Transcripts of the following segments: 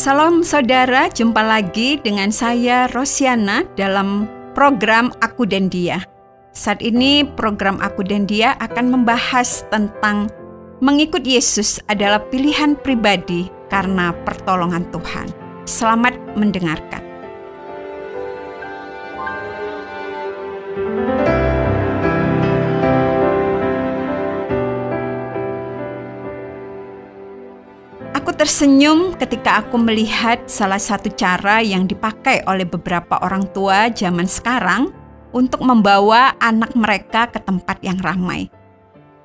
Salam saudara, jumpa lagi dengan saya Rosiana dalam program Aku dan Dia. Saat ini program Aku dan Dia akan membahas tentang mengikut Yesus adalah pilihan pribadi karena pertolongan Tuhan. Selamat mendengarkan. Aku tersenyum ketika aku melihat salah satu cara yang dipakai oleh beberapa orang tua zaman sekarang untuk membawa anak mereka ke tempat yang ramai.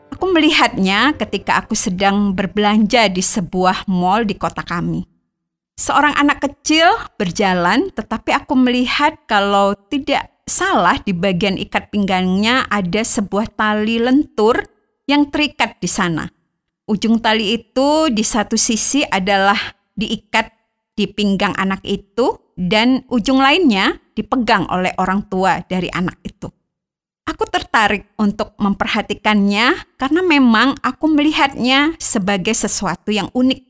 Aku melihatnya ketika aku sedang berbelanja di sebuah mal di kota kami. Seorang anak kecil berjalan, tetapi aku melihat kalau tidak salah di bagian ikat pinggangnya ada sebuah tali lentur yang terikat di sana. Ujung tali itu di satu sisi adalah diikat di pinggang anak itu dan ujung lainnya dipegang oleh orang tua dari anak itu. Aku tertarik untuk memperhatikannya karena memang aku melihatnya sebagai sesuatu yang unik.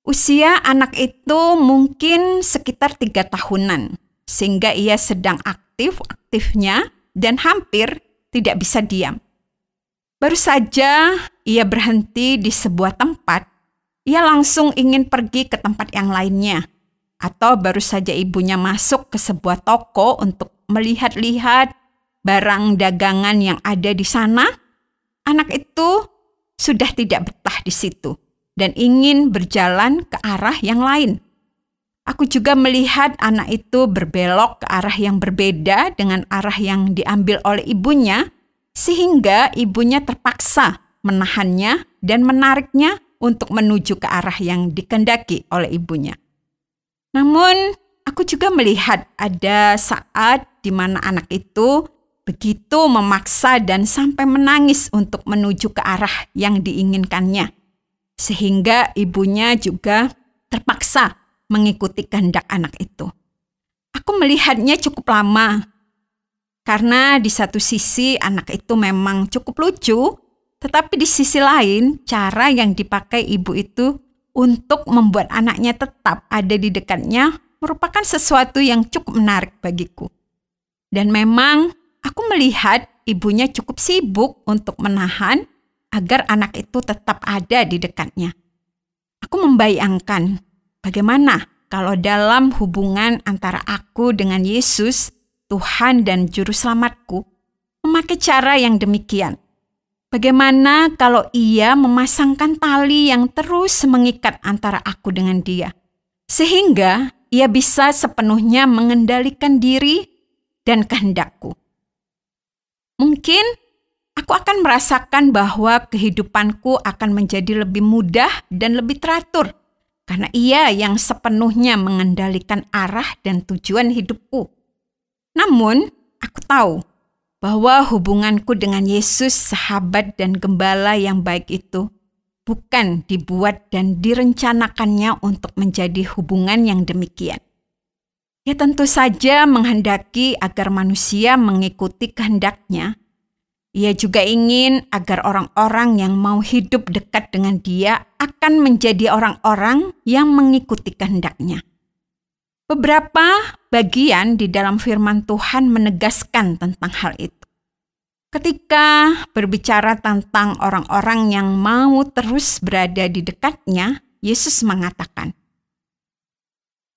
Usia anak itu mungkin sekitar 3 tahunan, sehingga ia sedang aktifnya dan hampir tidak bisa diam. Baru saja ia berhenti di sebuah tempat, ia langsung ingin pergi ke tempat yang lainnya. Atau baru saja ibunya masuk ke sebuah toko untuk melihat-lihat barang dagangan yang ada di sana, anak itu sudah tidak betah di situ dan ingin berjalan ke arah yang lain. Aku juga melihat anak itu berbelok ke arah yang berbeda dengan arah yang diambil oleh ibunya, sehingga ibunya terpaksa menahannya dan menariknya untuk menuju ke arah yang dikehendaki oleh ibunya. Namun, aku juga melihat ada saat di mana anak itu begitu memaksa dan sampai menangis untuk menuju ke arah yang diinginkannya, sehingga ibunya juga terpaksa mengikuti kehendak anak itu. Aku melihatnya cukup lama, karena di satu sisi anak itu memang cukup lucu, tetapi di sisi lain cara yang dipakai ibu itu untuk membuat anaknya tetap ada di dekatnya merupakan sesuatu yang cukup menarik bagiku. Dan memang aku melihat ibunya cukup sibuk untuk menahan agar anak itu tetap ada di dekatnya. Aku membayangkan bagaimana kalau dalam hubungan antara aku dengan Yesus, Tuhan dan Juru Selamatku, memakai cara yang demikian. Bagaimana kalau ia memasangkan tali yang terus mengikat antara aku dengan dia, sehingga ia bisa sepenuhnya mengendalikan diri dan kehendakku. Mungkin aku akan merasakan bahwa kehidupanku akan menjadi lebih mudah dan lebih teratur, karena ia yang sepenuhnya mengendalikan arah dan tujuan hidupku. Namun, aku tahu bahwa hubunganku dengan Yesus, sahabat dan gembala yang baik itu, bukan dibuat dan direncanakannya untuk menjadi hubungan yang demikian. Ya tentu saja menghendaki agar manusia mengikuti kehendaknya. Ia juga ingin agar orang-orang yang mau hidup dekat dengan Dia akan menjadi orang-orang yang mengikuti kehendaknya. Beberapa bagian di dalam firman Tuhan menegaskan tentang hal itu. Ketika berbicara tentang orang-orang yang mau terus berada di dekatnya, Yesus mengatakan,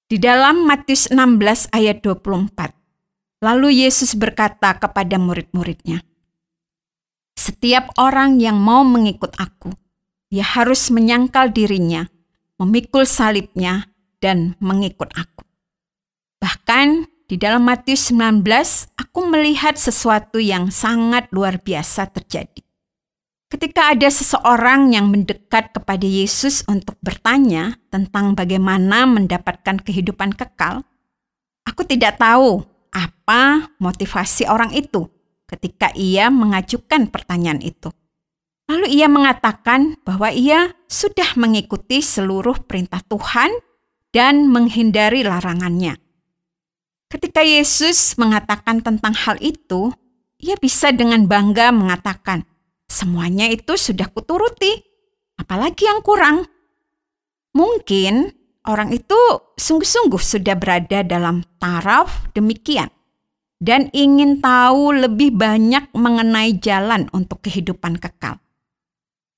di dalam Matius 16 ayat 24, lalu Yesus berkata kepada murid-muridnya, setiap orang yang mau mengikut aku, ia harus menyangkal dirinya, memikul salibnya, dan mengikut aku. Bahkan di dalam Matius 19, aku melihat sesuatu yang sangat luar biasa terjadi. Ketika ada seseorang yang mendekat kepada Yesus untuk bertanya tentang bagaimana mendapatkan kehidupan kekal, aku tidak tahu apa motivasi orang itu ketika ia mengajukan pertanyaan itu. Lalu ia mengatakan bahwa ia sudah mengikuti seluruh perintah Tuhan dan menghindari larangannya. Ketika Yesus mengatakan tentang hal itu, ia bisa dengan bangga mengatakan, semuanya itu sudah kuturuti, apalagi yang kurang. Mungkin orang itu sungguh-sungguh sudah berada dalam taraf demikian dan ingin tahu lebih banyak mengenai jalan untuk kehidupan kekal.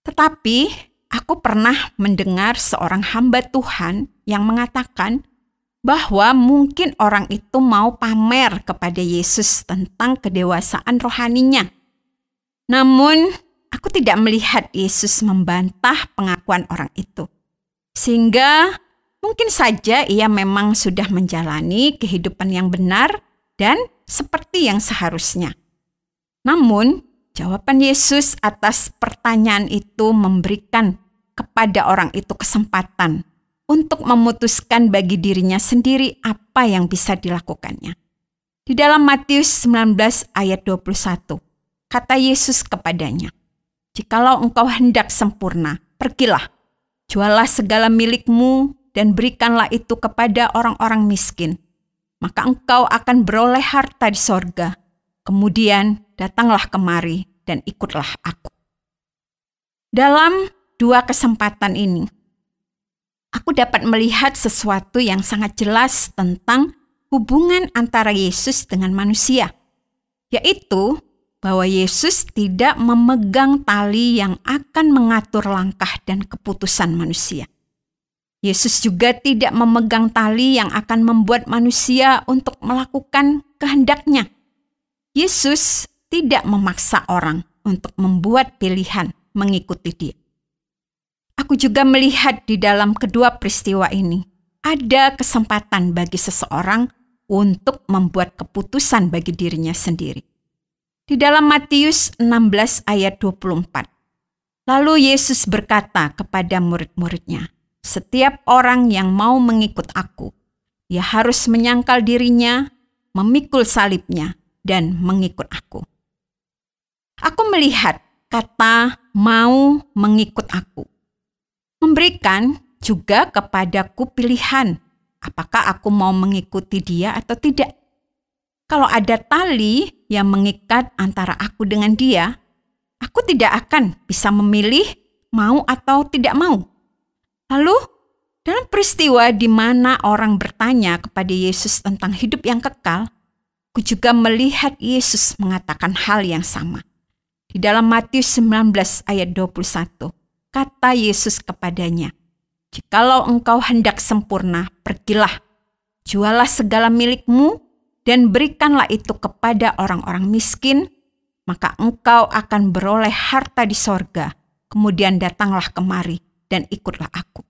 Tetapi aku pernah mendengar seorang hamba Tuhan yang mengatakan bahwa mungkin orang itu mau pamer kepada Yesus tentang kedewasaan rohaninya. Namun, aku tidak melihat Yesus membantah pengakuan orang itu. Sehingga mungkin saja ia memang sudah menjalani kehidupan yang benar dan seperti yang seharusnya. Namun, jawaban Yesus atas pertanyaan itu memberikan kepada orang itu kesempatan untuk memutuskan bagi dirinya sendiri apa yang bisa dilakukannya. Di dalam Matius 19 ayat 21, kata Yesus kepadanya, "Jikalau engkau hendak sempurna, pergilah, jualah segala milikmu dan berikanlah itu kepada orang-orang miskin. Maka engkau akan beroleh harta di sorga. Kemudian datanglah kemari dan ikutlah aku." Dalam dua kesempatan ini, aku dapat melihat sesuatu yang sangat jelas tentang hubungan antara Yesus dengan manusia, yaitu bahwa Yesus tidak memegang tali yang akan mengatur langkah dan keputusan manusia. Yesus juga tidak memegang tali yang akan membuat manusia untuk melakukan kehendaknya. Yesus tidak memaksa orang untuk membuat pilihan mengikuti Dia. Aku juga melihat di dalam kedua peristiwa ini, ada kesempatan bagi seseorang untuk membuat keputusan bagi dirinya sendiri. Di dalam Matius 16 ayat 24, lalu Yesus berkata kepada murid-muridnya, "Setiap orang yang mau mengikut aku, ia harus menyangkal dirinya, memikul salibnya, dan mengikut aku." Aku melihat kata "mau mengikut aku" memberikan juga kepadaku pilihan, apakah aku mau mengikuti Dia atau tidak. Kalau ada tali yang mengikat antara aku dengan Dia, aku tidak akan bisa memilih mau atau tidak mau. Lalu, dalam peristiwa di mana orang bertanya kepada Yesus tentang hidup yang kekal, aku juga melihat Yesus mengatakan hal yang sama. Di dalam Matius 19 ayat 21, kata Yesus kepadanya, "Jikalau engkau hendak sempurna, pergilah, jualah segala milikmu dan berikanlah itu kepada orang-orang miskin, maka engkau akan beroleh harta di sorga. Kemudian datanglah kemari dan ikutlah aku."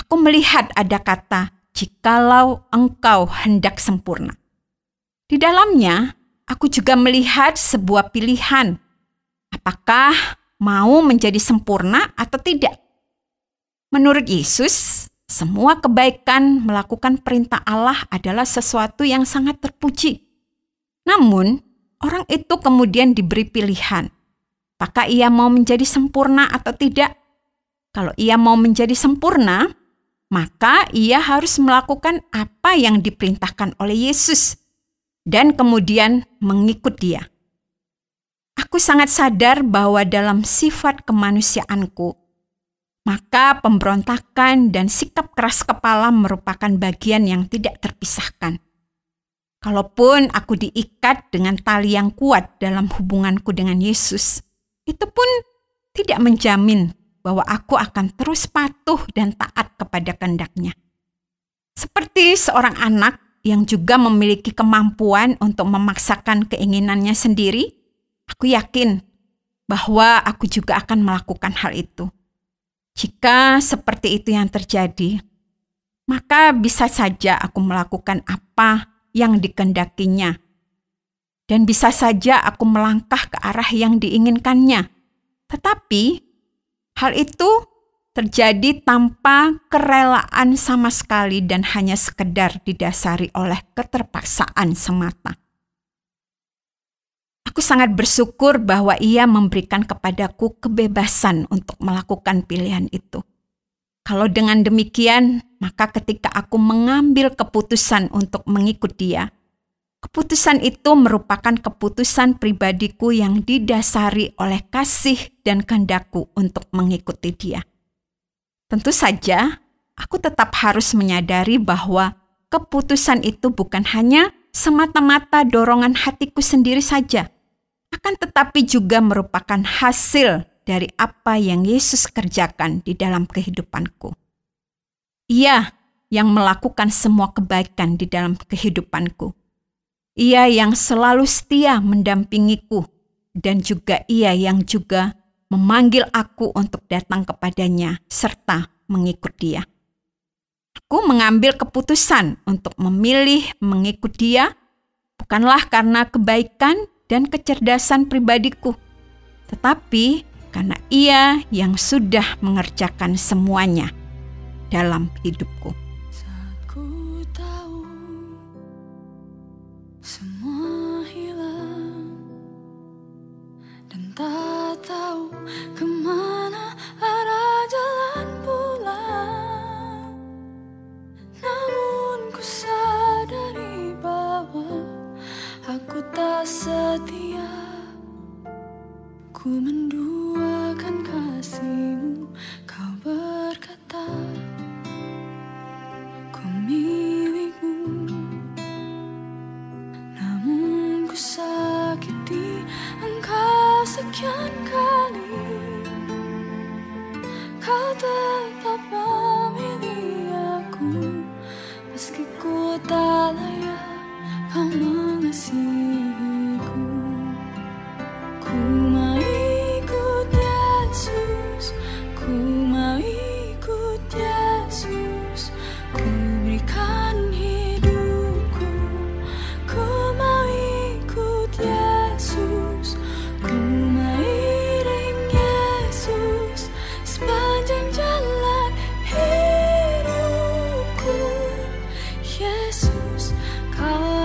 Aku melihat ada kata, "jikalau engkau hendak sempurna." Di dalamnya, aku juga melihat sebuah pilihan. Apakah mau menjadi sempurna atau tidak? Menurut Yesus, semua kebaikan melakukan perintah Allah adalah sesuatu yang sangat terpuji. Namun, orang itu kemudian diberi pilihan. Apakah ia mau menjadi sempurna atau tidak? Kalau ia mau menjadi sempurna, maka ia harus melakukan apa yang diperintahkan oleh Yesus dan kemudian mengikut Dia. Aku sangat sadar bahwa dalam sifat kemanusiaanku, maka pemberontakan dan sikap keras kepala merupakan bagian yang tidak terpisahkan. Kalaupun aku diikat dengan tali yang kuat dalam hubunganku dengan Yesus, itu pun tidak menjamin bahwa aku akan terus patuh dan taat kepada kehendak-Nya. Seperti seorang anak yang juga memiliki kemampuan untuk memaksakan keinginannya sendiri, aku yakin bahwa aku juga akan melakukan hal itu. Jika seperti itu yang terjadi, maka bisa saja aku melakukan apa yang dikehendakinya, dan bisa saja aku melangkah ke arah yang diinginkannya. Tetapi hal itu terjadi tanpa kerelaan sama sekali dan hanya sekedar didasari oleh keterpaksaan semata. Aku sangat bersyukur bahwa Ia memberikan kepadaku kebebasan untuk melakukan pilihan itu. Kalau dengan demikian, maka ketika aku mengambil keputusan untuk mengikut Dia, keputusan itu merupakan keputusan pribadiku yang didasari oleh kasih dan kehendakku untuk mengikuti Dia. Tentu saja, aku tetap harus menyadari bahwa keputusan itu bukan hanya semata-mata dorongan hatiku sendiri saja, akan tetapi juga merupakan hasil dari apa yang Yesus kerjakan di dalam kehidupanku. Ia yang melakukan semua kebaikan di dalam kehidupanku. Ia yang selalu setia mendampingiku, dan juga Ia yang juga memanggil aku untuk datang kepadanya serta mengikut Dia. Aku mengambil keputusan untuk memilih mengikut Dia bukanlah karena kebaikan dan kecerdasan pribadiku, tetapi karena Ia yang sudah mengerjakan semuanya dalam hidupku. Saat ku tahu semua hilang dan tak tahu kemana arah jalan pulang, namun ku sadari bahwa aku tak setia. Ku menduakan kasih-Mu, Kau berkata, ku milik-Mu. Namun ku sakiti Engkau sekian kali, Kau tetap memilih aku, meski ku tak layak Kau mengasihiku. Ku mau ikut Yesus, ku mau ikut Yesus, ku berikan hidupku. Ku mau ikut Yesus, ku mau iring Yesus sepanjang jalan hidupku. Yesus, Kau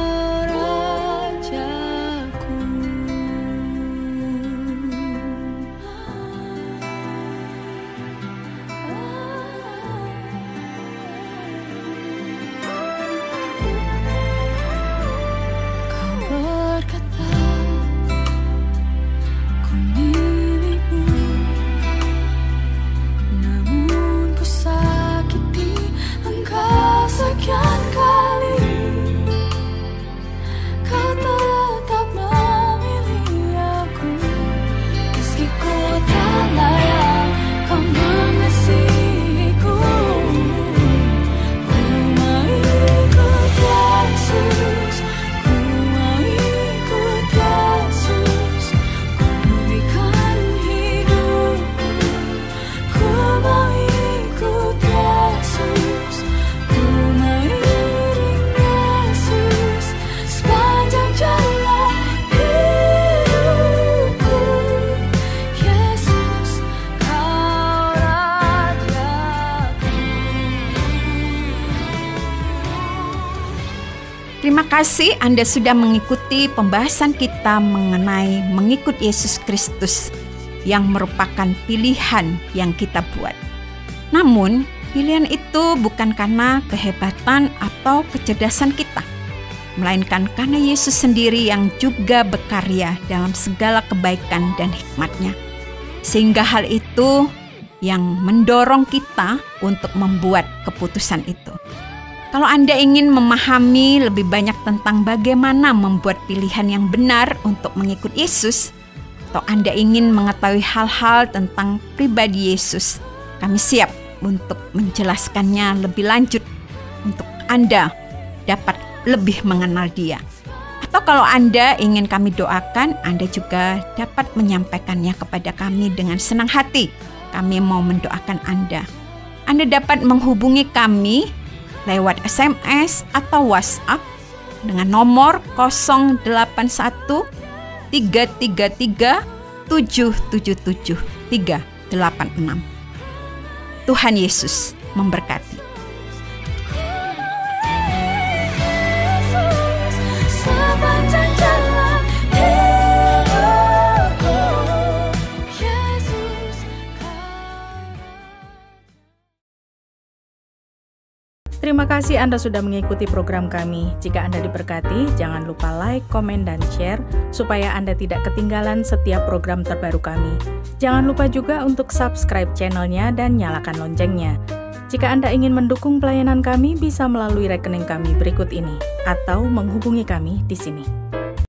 Terima kasih Anda sudah mengikuti pembahasan kita mengenai mengikut Yesus Kristus yang merupakan pilihan yang kita buat. Namun, pilihan itu bukan karena kehebatan atau kecerdasan kita, melainkan karena Yesus sendiri yang juga berkarya dalam segala kebaikan dan hikmat-Nya. Sehingga hal itu yang mendorong kita untuk membuat keputusan itu. Kalau Anda ingin memahami lebih banyak tentang bagaimana membuat pilihan yang benar untuk mengikut Yesus, atau Anda ingin mengetahui hal-hal tentang pribadi Yesus, kami siap untuk menjelaskannya lebih lanjut untuk Anda dapat lebih mengenal Dia. Atau kalau Anda ingin kami doakan, Anda juga dapat menyampaikannya kepada kami dengan senang hati. Kami mau mendoakan Anda. Anda dapat menghubungi kami lewat SMS atau WhatsApp dengan nomor 081 333 777 386. Tuhan Yesus memberkati. Terima kasih Anda sudah mengikuti program kami. Jika Anda diberkati, jangan lupa like, komen, dan share supaya Anda tidak ketinggalan setiap program terbaru kami. Jangan lupa juga untuk subscribe channelnya dan nyalakan loncengnya. Jika Anda ingin mendukung pelayanan kami, bisa melalui rekening kami berikut ini, atau menghubungi kami di sini.